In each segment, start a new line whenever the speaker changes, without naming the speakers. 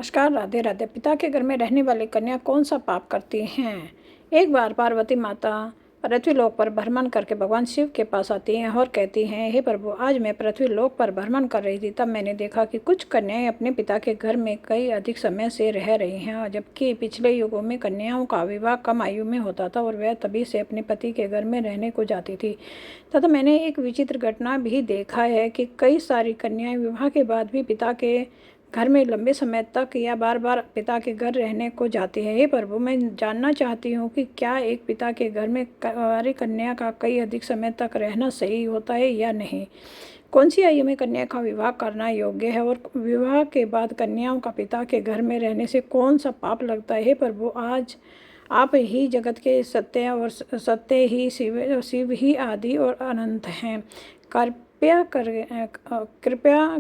नमस्कार, राधे राधे। पिता के घर में रहने वाली कन्या कौन सा पाप करती हैं? एक बार पार्वती माता पृथ्वीलोक पर भ्रमण करके भगवान शिव के पास आती हैं और कहती हैं, हे प्रभु, आज मैं पृथ्वीलोक पर भ्रमण कर रही थी, तब मैंने देखा कि कुछ कन्याएं अपने पिता के घर में कई अधिक समय से रह रही हैं, जबकि पिछले युगों में कन्याओं का विवाह कम आयु में होता था और वह तभी से अपने पति के घर में रहने को जाती थी। तथा मैंने एक विचित्र घटना भी देखा है कि कई सारी कन्याएं विवाह के बाद भी पिता के घर में लंबे समय तक या बार बार पिता के घर रहने को जाती है। हे प्रभु, मैं जानना चाहती हूँ कि क्या एक पिता के घर में कुंवारी कन्या का कई अधिक समय तक रहना सही होता है या नहीं? कौन सी आयु में कन्या का विवाह करना योग्य है और विवाह के बाद कन्याओं का पिता के घर में रहने से कौन सा पाप लगता है? हे प्रभु, आज आप ही जगत के सत्य और सत्य ही शिव ही आदि और अनंत हैं। कृपया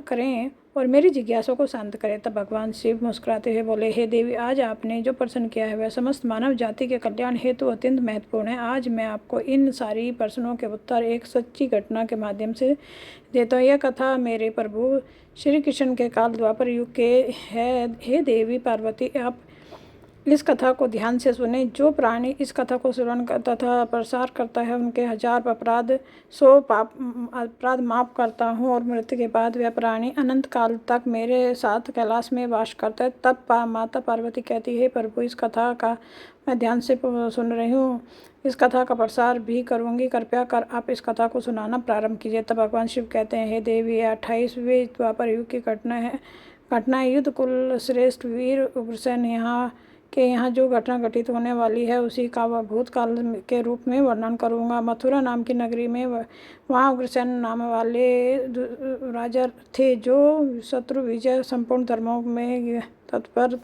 करें और मेरी जिज्ञासा को शांत करें। तब भगवान शिव मुस्कुराते हुए बोले, हे देवी, आज आपने जो प्रश्न किया है वह समस्त मानव जाति के कल्याण हेतु अत्यंत महत्वपूर्ण है। आज मैं आपको इन सारी प्रश्नों के उत्तर एक सच्ची घटना के माध्यम से देता हूँ। यह कथा मेरे प्रभु श्री कृष्ण के काल द्वापर युग के है। हे देवी पार्वती, आप इस कथा को ध्यान से सुने। जो प्राणी इस कथा को श्रवण तथा प्रसार करता है उनके 1000 अपराध 100 अपराध माफ करता हूँ और मृत्यु के बाद वह प्राणी अनंत काल तक मेरे साथ कैलाश में वास करता है। तब माता पार्वती कहती है, प्रभु, इस कथा का मैं ध्यान से सुन रही हूँ, इस कथा का प्रसार भी करूँगी, कृपया कर आप इस कथा को सुनाना प्रारंभ कीजिए। तब भगवान शिव कहते हैं, हे देवी, यह 28वें द्वापर युग की घटना युद्ध कुल श्रेष्ठ वीर उग्रसेन यहाँ जो घटना घटित होने वाली है उसी का वह भूतकाल के रूप में वर्णन करूँगा। मथुरा नाम की नगरी में वहाँ उग्रसेन नाम वाले राजा थे जो शत्रु विजय संपूर्ण धर्मों में तत्पर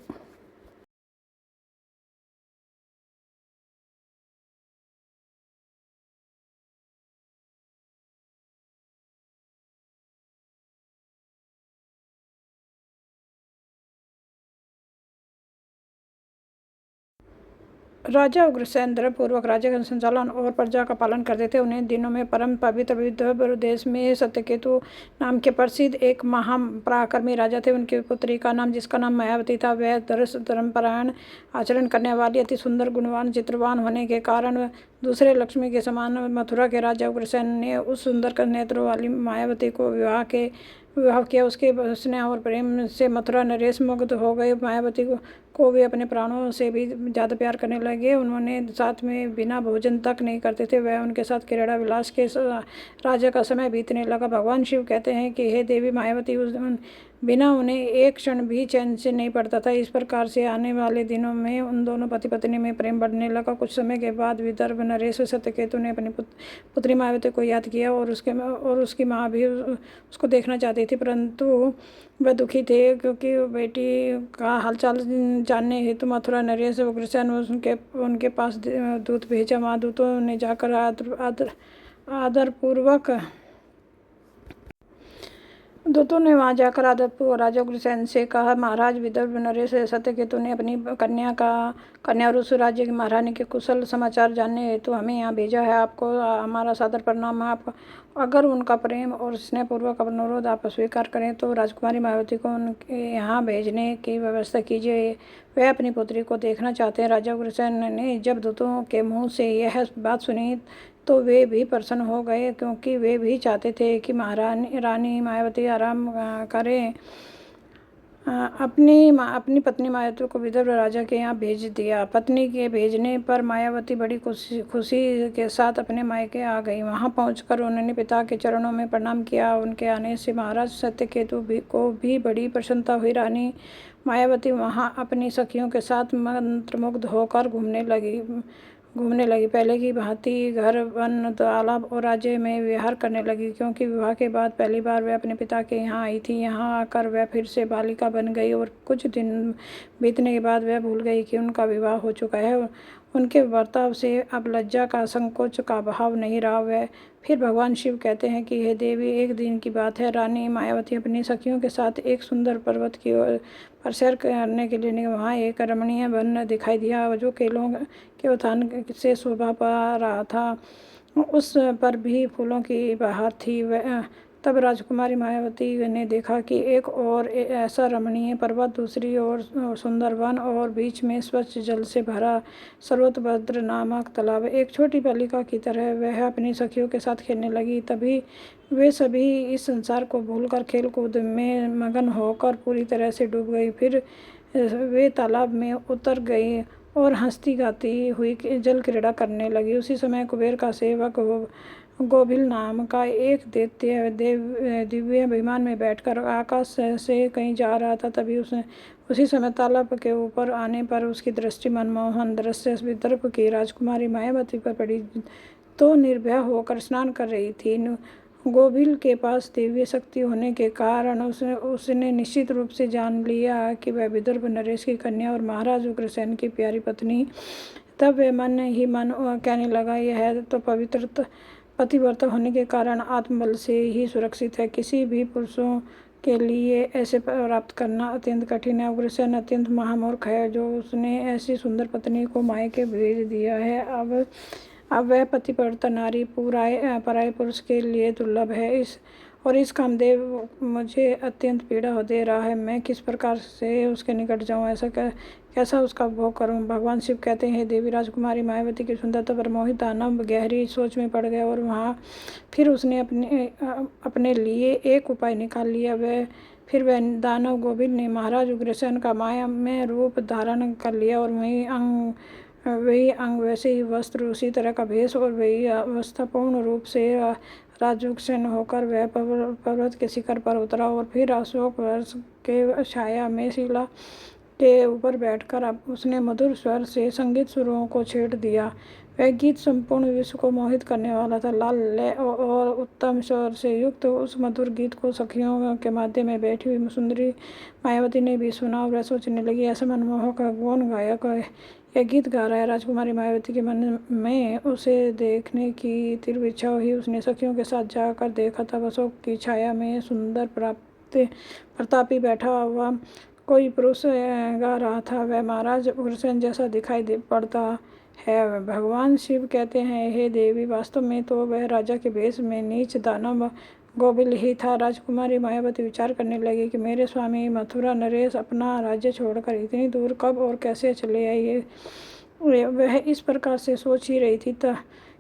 राजा उग्रसेन धर्मपूर्वक राज्य का संचालन और प्रजा का पालन करते थे। उन्हें दिनों में परम पवित्र विदर्भ देश में सत्यकेतु नाम के प्रसिद्ध एक महापराक्रमी राजा थे। उनकी पुत्री का नाम, जिसका नाम मायावती था, वह धर्मपरायण आचरण करने वाली, अति सुंदर, गुणवान, चित्रवान होने के कारण दूसरे लक्ष्मी के समान मथुरा के राजा उग्रसेन ने उस सुंदर नेत्रों वाली मायावती को विवाह किया। उसके स्नेह और प्रेम से मथुरा नरेश मुग्ध हो गए। मायावती को वे अपने प्राणों से भी ज़्यादा प्यार करने लगे। उन्होंने साथ में बिना भोजन तक नहीं करते थे। वह उनके साथ क्रीड़ा विलास के राजा का समय बीतने लगा। भगवान शिव कहते हैं कि हे देवी मायावती, उस बिना उन्हें एक क्षण भी चैन से नहीं पड़ता था। इस प्रकार से आने वाले दिनों में उन दोनों पति पत्नी में प्रेम बढ़ने लगा। कुछ समय के बाद विदर्भ नरेश सत्यकेतु ने अपनी पुत्री मायावती को याद किया और उसकी माँ भी उसको देखना चाहती थी, परंतु वह दुखी थे क्योंकि बेटी का हालचाल जानने हेतु मथुरा नरेश उग्रसेन उनके पास दूत भेजा। वहाँ दूतों ने जाकर आदरपूर्वक राजा उग्रसेन से कहा, महाराज, विदर्भ नरेश सत्यकेतु ने अपनी कन्या और उस राज्य की महारानी के कुशल समाचार जानने हेतु हमें यहाँ भेजा है। आपको हमारा सादर प्रणाम। आप अगर उनका प्रेम और स्नेहपूर्वक अनुरोध आप स्वीकार करें तो राजकुमारी मायावती को उनके यहाँ भेजने की व्यवस्था कीजिए। वह अपनी पुत्री को देखना चाहते हैं। राजा उग्रसेन ने जब दूतों के मुँह से यह बात सुनी तो वे भी प्रसन्न हो गए, क्योंकि वे भी चाहते थे कि रानी मायावती आराम करें। अपनी पत्नी मायावती को विदर्भ राजा के यहाँ भेज दिया। पत्नी के भेजने पर मायावती बड़ी खुशी के साथ अपने मायके आ गई। वहाँ पहुंचकर उन्होंने पिता के चरणों में प्रणाम किया। उनके आने से महाराज सत्यकेतु को भी बड़ी प्रसन्नता हुई। रानी मायावती वहाँ अपनी सखियों के साथ मंत्रमुग्ध होकर घूमने लगी। पहले की भांति घर, वन, तालाब और राज्य में विहार करने लगी, क्योंकि विवाह के बाद पहली बार वह अपने पिता के यहाँ आई थी। यहाँ आकर वह फिर से बालिका बन गई और कुछ दिन बीतने के बाद वह भूल गई कि उनका विवाह हो चुका है। उनके बर्ताव से अब लज्जा का, संकोच का भाव नहीं रहा। वह फिर भगवान शिव कहते हैं कि हे देवी, एक दिन की बात है, रानी मायावती अपनी सखियों के साथ एक सुंदर पर्वत की ओर पर सैर करने के लिए वहाँ एक रमणीय वन दिखाई दिया जो केलों के उद्यान से शोभा पा रहा था। उस पर भी फूलों की बहार थी। तब राजकुमारी मायावती ने देखा कि एक और ऐसा रमणीय पर्वत, दूसरी ओर सुंदर वन और बीच में स्वच्छ जल से भरा सर्वतोभद्र नामक तालाब। एक छोटी बालिका की तरह वह अपनी सखियों के साथ खेलने लगी। तभी वे सभी इस संसार को भूलकर खेल कूद में मगन होकर पूरी तरह से डूब गई। फिर वे तालाब में उतर गई और हंसती गाती हुई जल क्रीड़ा करने लगी। उसी समय कुबेर का सेवक गोभिल नाम का एक दैत्य दिव्य विमान में बैठकर आकाश से कहीं जा रहा था। तभी उसी समय तालाब के ऊपर आने पर उसकी दृष्टि मनमोहन दृश्य विदर्भ की राजकुमारी मायावती पर पड़ी, तो निर्भय होकर स्नान कर रही थी। गोभिल के पास दिव्य शक्ति होने के कारण उसने निश्चित रूप से जान लिया कि वह विदर्भ नरेश की कन्या और महाराज उग्रसेन की प्यारी पत्नी। तब वह मन ही मन कहने लगा, यह तो पतिव्रता होने के कारण आत्मबल से ही सुरक्षित है। किसी भी पुरुषों के लिए ऐसे प्राप्त करना अत्यंत कठिन है। उग्रसेन अत्यंत महामूर्ख है जो उसने ऐसी सुंदर पत्नी को मायके भेज दिया है। अब वह पतिव्रता नारी पराये पुरुष के लिए दुर्लभ है। इस कामदेव मुझे अत्यंत पीड़ा दे रहा है। मैं किस प्रकार से उसके निकट जाऊं, ऐसा कैसा उसका भोग करूं। भगवान शिव कहते हैं, देवी राजकुमारी मायावती की सुंदरता पर मोहित दानव गहरी सोच में पड़ गया और वहाँ फिर उसने अपने लिए एक उपाय निकाल लिया। वह दानव गोभिल ने महाराज उग्रसेन का माया में रूप धारण कर लिया और वही अंग वैसे ही वस्त्र, उसी तरह का भेष और वही अवस्था पूर्ण रूप से राजउग्रसेन होकर वह पर्वत के शिखर पर उतरा और फिर अशोक वृक्ष के छाया में शिला के ऊपर बैठकर उसने मधुर स्वर से संगीत सुरों को छेड़ दिया। वह गीत संपूर्ण विश्व को मोहित करने वाला था। लाल लय और उत्तम स्वर से युक्त उस मधुर गीत को सखियों के मध्य में बैठी हुई सुंदरी मायावती ने भी सुना और वह सोचने लगी, ऐसा मनमोहक गौन गायक यह गीत गा रहा है। राजकुमारी मायावती के मन में उसे देखने की तीव्र इच्छा हुई। उसने सखियों के साथ जाकर देखा, तब अशोक की छाया में सुंदर प्रतापी बैठा हुआ कोई पुरुष गा रहा था। वह महाराज उग्रसेन जैसा दिखाई पड़ता है। भगवान शिव कहते हैं, हे देवी, वास्तव में तो वह राजा के भेष में नीच दानव गोभिल ही था। राजकुमारी मायावती विचार करने लगी कि मेरे स्वामी मथुरा नरेश अपना राज्य छोड़कर इतनी दूर कब और कैसे चले आए। वह इस प्रकार से सोच ही रही थी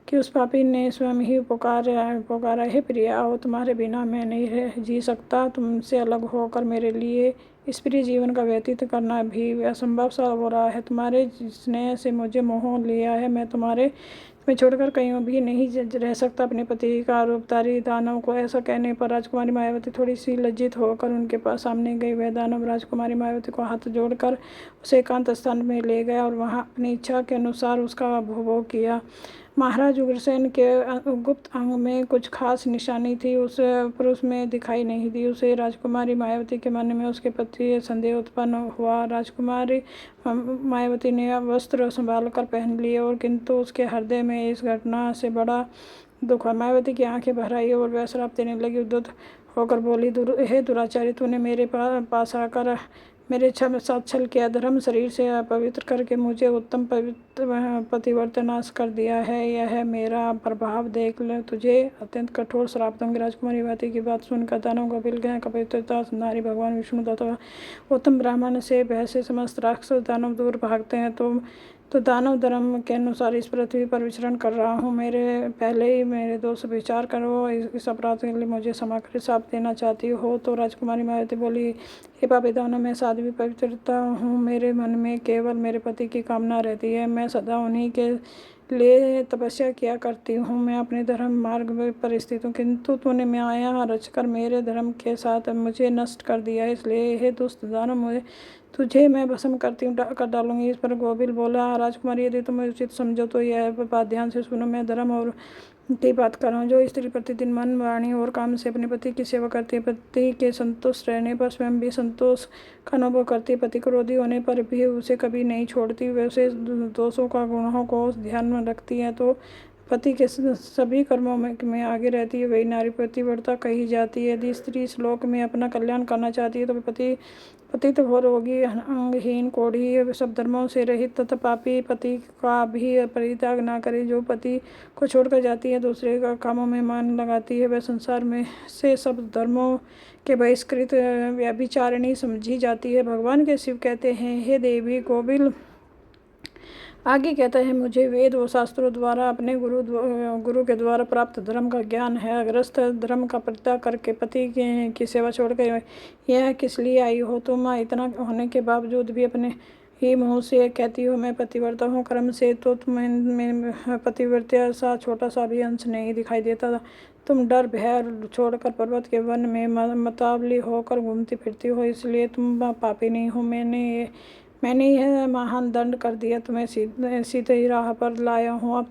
कि उस पापी ने स्वयं ही पुकारा, हे प्रिया, आओ, तुम्हारे बिना मैं नहीं जी सकता। तुमसे अलग होकर मेरे लिए इस प्रिय जीवन का व्यतीत करना भी असंभव सा हो रहा है। तुम्हारे स्नेह से मुझे मोह लिया है। मैं तुम्हें छोड़कर कहीं भी नहीं रह सकता। अपने पति का रूपधारी दानव को ऐसा कहने पर राजकुमारी मायावती थोड़ी सी लज्जित होकर उनके पास सामने गई। वह दानव राजकुमारी मायावती को हाथ जोड़कर उसे एकांत स्थान में ले गया और वहाँ अपनी इच्छा के अनुसार उसका भोग किया। महाराज उग्रसेन के गुप्त अंग में कुछ खास निशानी थी, उस पुरुष में दिखाई नहीं दी। उसे राजकुमारी मायावती के मन में उसके प्रति संदेह उत्पन्न हुआ। राजकुमारी मायावती ने वस्त्र संभाल कर पहन लिए और किंतु उसके हृदय में इस घटना से बड़ा दुख हुआ। मायावती की आंखें भर आई और वह श्राप देने लगी। उद्धत होकर बोली, हे दुराचारी, तूने मेरे पास आकर मेरे साथ छल किया। धर्म शरीर से अपवित्र करके मुझे उत्तम पतिव्रता नाश कर दिया है। यह मेरा प्रभाव देख ले, तुझे अत्यंत कठोर श्राप दूंगी। राजकुमारी मायावती की बात सुनकर दानव गोभिल गए पवित्रता नारी भगवान विष्णु तथा उत्तम ब्राह्मण से भय से समस्त राक्षस दानव दूर भागते हैं। तो दानव धर्म के अनुसार इस पृथ्वी पर विचरण कर रहा हूँ। पहले ही मेरे दोष विचार करो। इस अपराध के लिए मुझे क्षमा कर श्राप देना चाहती हो तो? राजकुमारी मायावती बोली, हे पापी दानव, मैं साध्वी पवित्रता हूँ। मेरे मन में केवल मेरे पति की कामना रहती है। मैं सदा उन्हीं के लिए तपस्या किया करती हूँ। मैं अपने धर्म मार्ग पर स्थित हूँ, किंतु तूने माया रचकर मेरे धर्म के साथ मुझे नष्ट कर दिया। इसलिए हे दुष्ट दानव, तुझे मैं भस्म कर डालूंगी। इस पर गोभिल बोला, राजकुमारी, यदि तुम उचित समझो तो यह बात ध्यान से सुनो। मैं धर्म और की बात कर रहा हूँ। जो स्त्री प्रतिदिन मन, वाणी और काम से अपने पति की सेवा करती है, पति के संतुष्ट रहने पर स्वयं भी संतोष का अनुभव करती है, पति क्रोधी होने पर भी उसे कभी नहीं छोड़ती, वैसे दोषों का गुणों को ध्यान में रखती है, तो पति के सभी कर्मों में आगे रहती है, वही नारी पतिव्रता कही जाती है। यदि स्त्री इस लोक में अपना कल्याण करना चाहती है तो पतित घोर रोगी अंगहीन कोढ़ी सब धर्मों से रहित तथा पापी पति का भी परित्याग ना करे। जो पति को छोड़कर जाती है, दूसरे का कामों में मन लगाती है, वह संसार में से सब धर्मों के बहिष्कृत व्यभिचारिणी समझी जाती है। भगवान के शिव कहते हैं, हे देवी गोविल आगे कहता है, मुझे वेद व शास्त्रों द्वारा अपने गुरु के द्वारा प्राप्त धर्म का ज्ञान है। अग्रस्त धर्म का परित्याग करके पति की सेवा छोड़कर यह किस लिए आई हो? तुम इतना होने के बावजूद भी अपने ही मुँह से कहती हो मैं पतिव्रता हूँ। कर्म से तो तुम्हें पतिव्रता सा छोटा सा भी अंश नहीं दिखाई देता। तुम डर भय छोड़कर पर्वत के वन में मतवाली होकर घूमती फिरती हो, इसलिए तुम पापी नहीं हो। मैंने यह महान दंड कर दिया, तुम्हें सीधे राह पर लाया हूँ। अब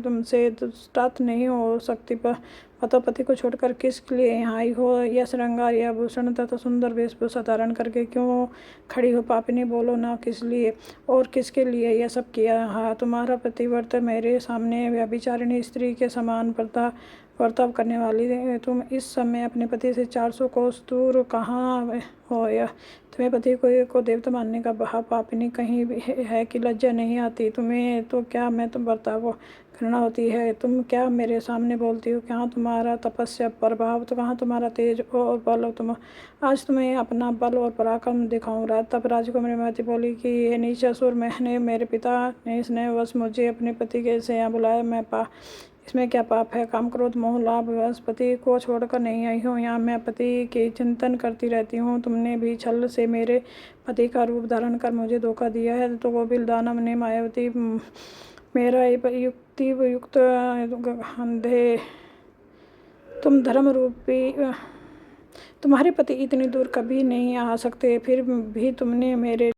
तुमसे दुष्टात नहीं हो सकती। बताओ, पति को छोड़कर किस लिए यहाँ आई हो? यह श्रृंगार या भूषण तथा सुंदर वेशभूषा धारण करके क्यों खड़ी हो? पापिनी बोलो ना, किस लिए और किसके लिए यह सब किया? हाँ, तुम्हारा पतिव्रत मेरे सामने व्यभिचारिणी स्त्री के समान बर्ताव करने वाली है। तुम इस समय अपने पति से 400 कोस दूर कहाँ हो? या तुम्हें पति को देवता मानने का भाव पापिनी कहीं भी है कि लज्जा नहीं आती? तुम्हें तो क्या मैं तुम बर्ताव घृणा होती है? तुम क्या मेरे सामने बोलती हो? कहाँ तुम्हारा तपस्या प्रभाव, तो कहाँ तुम्हारा तेज और बल? आज तुम्हें अपना बल और पराक्रम दिखाऊंगा। तब राजकुमारी मति बोली कि ये नीचासुर, मेरे पिता ने स्नेहवश मुझे अपने पति के से यहाँ बुलाया। इसमें क्या पाप है? काम क्रोध मोह लाभ वश पति को छोड़कर नहीं आई हूँ। यहाँ मैं पति के चिंतन करती रहती हूँ। तुमने भी छल से मेरे पति का रूप धारण कर मुझे धोखा दिया है। तो गोविल दानव ने मायावती मेरा युक्ति युक्त अंधे तुम धर्म रूपी तुम्हारे पति इतनी दूर कभी नहीं आ सकते, फिर भी तुमने मेरे